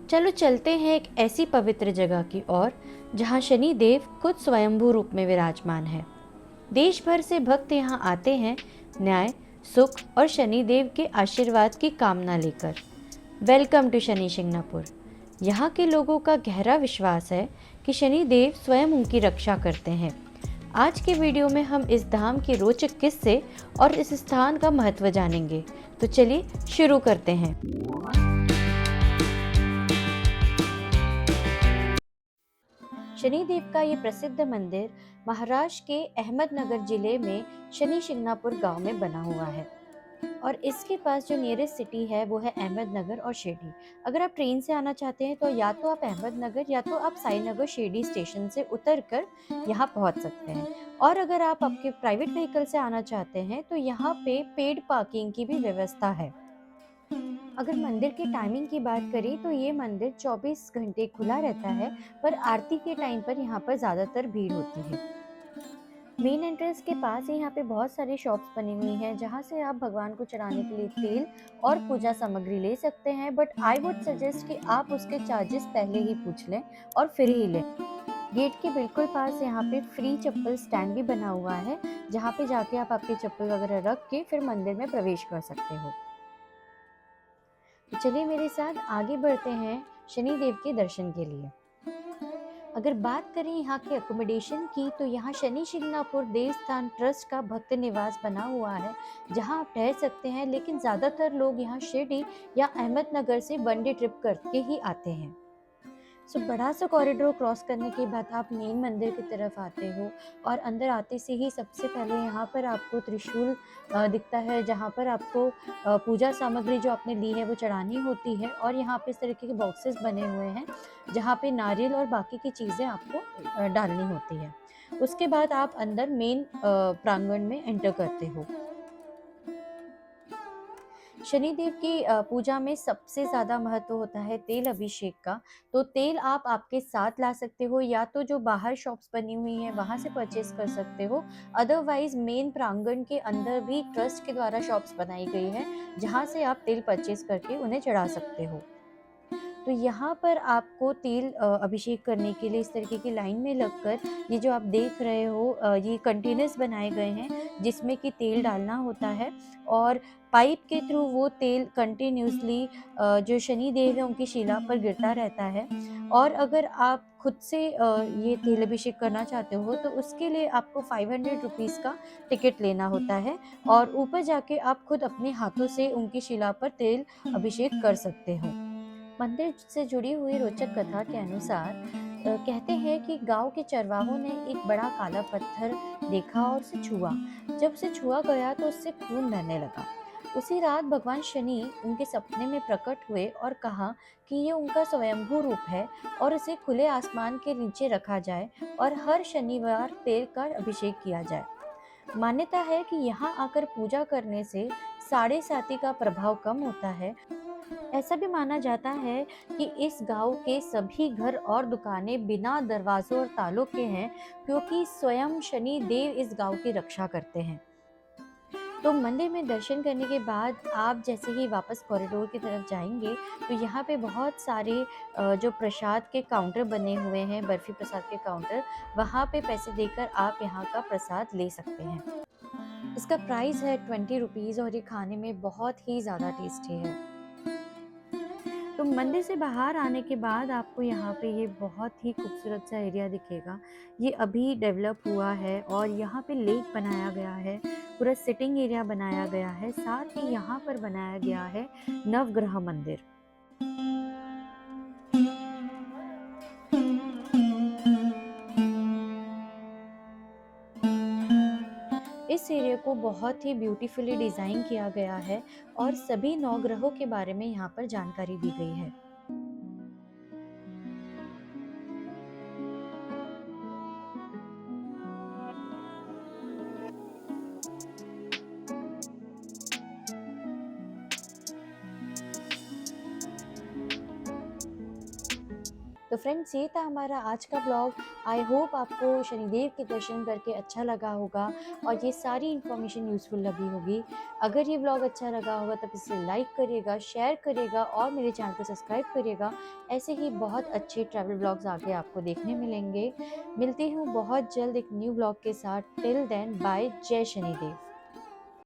चलो चलते हैं एक ऐसी पवित्र जगह की ओर जहाँ शनि देव खुद स्वयंभू रूप में विराजमान है। देश भर से भक्त यहाँ आते हैं न्याय, सुख और शनि देव के आशीर्वाद की कामना लेकर। Welcome to Shani Shingnapur. यहाँ के लोगों का गहरा विश्वास है कि शनि देव स्वयं उनकी रक्षा करते हैं। आज के वीडियो में हम इस धाम के रोचक किस्से और इस स्थान का महत्व जानेंगे। तो चलिए शुरू करते हैं। शनिदेव का ये प्रसिद्ध मंदिर महाराष्ट्र के अहमदनगर जिले में शनि शिंगणापुर गांव में बना हुआ है और इसके पास जो नियरेस्ट सिटी है वो है अहमदनगर और शिरडी। अगर आप ट्रेन से आना चाहते हैं तो या तो आप अहमदनगर या तो आप साईनगर शिरडी स्टेशन से उतरकर यहाँ पहुँच सकते हैं। और अगर आप आपके प्राइवेट व्हीकल से आना चाहते हैं तो यहाँ पे पेड पार्किंग की भी व्यवस्था है। अगर मंदिर की टाइमिंग की बात करें तो ये मंदिर 24 घंटे खुला रहता है, पर आरती के टाइम पर यहाँ पर ज़्यादातर भीड़ होती है। मेन एंट्रेंस के पास ही यहाँ पे बहुत सारी शॉप्स बनी हुई हैं जहाँ से आप भगवान को चढ़ाने के लिए तेल और पूजा सामग्री ले सकते हैं, बट आई वुड सजेस्ट कि आप उसके चार्जेस पहले ही पूछ लें और फिर ही लें। गेट के बिल्कुल पास यहाँ पे फ्री चप्पल स्टैंड भी बना हुआ है जहाँ पे जाके आप आपकी चप्पल वगैरह रख के फिर मंदिर में प्रवेश कर सकते हो। तो चलिए मेरे साथ आगे बढ़ते हैं शनि देव के दर्शन के लिए। अगर बात करें यहाँ के अकोमोडेशन की तो यहाँ शनि शिंगणापुर देवस्थान ट्रस्ट का भक्त निवास बना हुआ है जहाँ आप ठहर सकते हैं, लेकिन ज़्यादातर लोग यहाँ शिरडी या अहमदनगर से वनडे ट्रिप करके ही आते हैं। सो बड़ा सा कॉरिडोर क्रॉस करने के बाद आप मेन मंदिर की तरफ आते हो और अंदर आते से ही सबसे पहले यहाँ पर आपको त्रिशूल दिखता है जहाँ पर आपको पूजा सामग्री जो आपने ली है वो चढ़ानी होती है। और यहाँ पे इस तरीके के बॉक्सेस बने हुए हैं जहाँ पे नारियल और बाकी की चीज़ें आपको डालनी होती है। उसके बाद आप अंदर मेन प्रांगण में एंटर करते हो। शनिदेव की पूजा में सबसे ज़्यादा महत्व होता है तेल अभिषेक का। तो तेल आप आपके साथ ला सकते हो या तो जो बाहर शॉप्स बनी हुई हैं वहाँ से परचेज कर सकते हो। अदरवाइज मेन प्रांगण के अंदर भी ट्रस्ट के द्वारा शॉप्स बनाई गई है जहाँ से आप तेल परचेज करके उन्हें चढ़ा सकते हो। तो यहाँ पर आपको तेल अभिषेक करने के लिए इस तरीके की लाइन में लगकर ये जो आप देख रहे हो ये कंटेनर्स बनाए गए हैं जिसमें कि तेल डालना होता है और पाइप के थ्रू वो तेल कंटिन्यूसली जो शनि देव है उनकी शिला पर गिरता रहता है। और अगर आप खुद से ये तेल अभिषेक करना चाहते हो तो उसके लिए आपको 500 रुपीज़ का टिकट लेना होता है और ऊपर जाके आप खुद अपने हाथों से उनकी शिला पर तेल अभिषेक कर सकते हो। मंदिर से जुड़ी हुई रोचक कथा के अनुसार कहते हैं कि गांव के चरवाहों ने एक बड़ा काला पत्थर देखा और उसे छुआ। जब उसे छुआ गया तो उससे खून बहने लगा। उसी रात भगवान शनि उनके सपने में प्रकट हुए और कहा कि ये उनका स्वयंभू रूप है और इसे खुले आसमान के नीचे रखा जाए और हर शनिवार तेल का अभिषेक किया जाए। मान्यता है कि यहाँ आकर पूजा करने से साढ़े साती का प्रभाव कम होता है। ऐसा भी माना जाता है कि इस गांव के सभी घर और दुकानें बिना दरवाजों और तालों के हैं क्योंकि स्वयं शनि देव इस गांव की रक्षा करते हैं। तो मंदिर में दर्शन करने के बाद आप जैसे ही वापस कॉरिडोर की तरफ जाएंगे तो यहाँ पे बहुत सारे जो प्रसाद के काउंटर बने हुए हैं, बर्फी प्रसाद के काउंटर, वहाँ पे पैसे देकर आप यहाँ का प्रसाद ले सकते हैं। इसका प्राइस है 20 रुपीज़ और ये खाने में बहुत ही ज़्यादा टेस्टी है। तो मंदिर से बाहर आने के बाद आपको यहाँ पे ये बहुत ही खूबसूरत सा एरिया दिखेगा। ये अभी डेवलप हुआ है और यहाँ पे लेक बनाया गया है, पूरा सिटिंग एरिया बनाया गया है, साथ ही यहाँ पर बनाया गया है नवग्रह मंदिर। इस एरिया को बहुत ही ब्यूटीफुली डिज़ाइन किया गया है और सभी नौ ग्रहों के बारे में यहाँ पर जानकारी दी गई है। तो फ्रेंड्स, ये था हमारा आज का ब्लॉग। आई होप आपको शनिदेव के दर्शन करके अच्छा लगा होगा और ये सारी इन्फॉर्मेशन यूज़फुल लगी होगी। अगर ये ब्लॉग अच्छा लगा होगा तब इसे लाइक करिएगा, शेयर करिएगा और मेरे चैनल को सब्सक्राइब करिएगा। ऐसे ही बहुत अच्छे ट्रैवल ब्लॉग्स आगे आपको देखने मिलेंगे। मिलती हूँ बहुत जल्द एक न्यू ब्लॉग के साथ। टिल देन बाय, जय शनिदेव।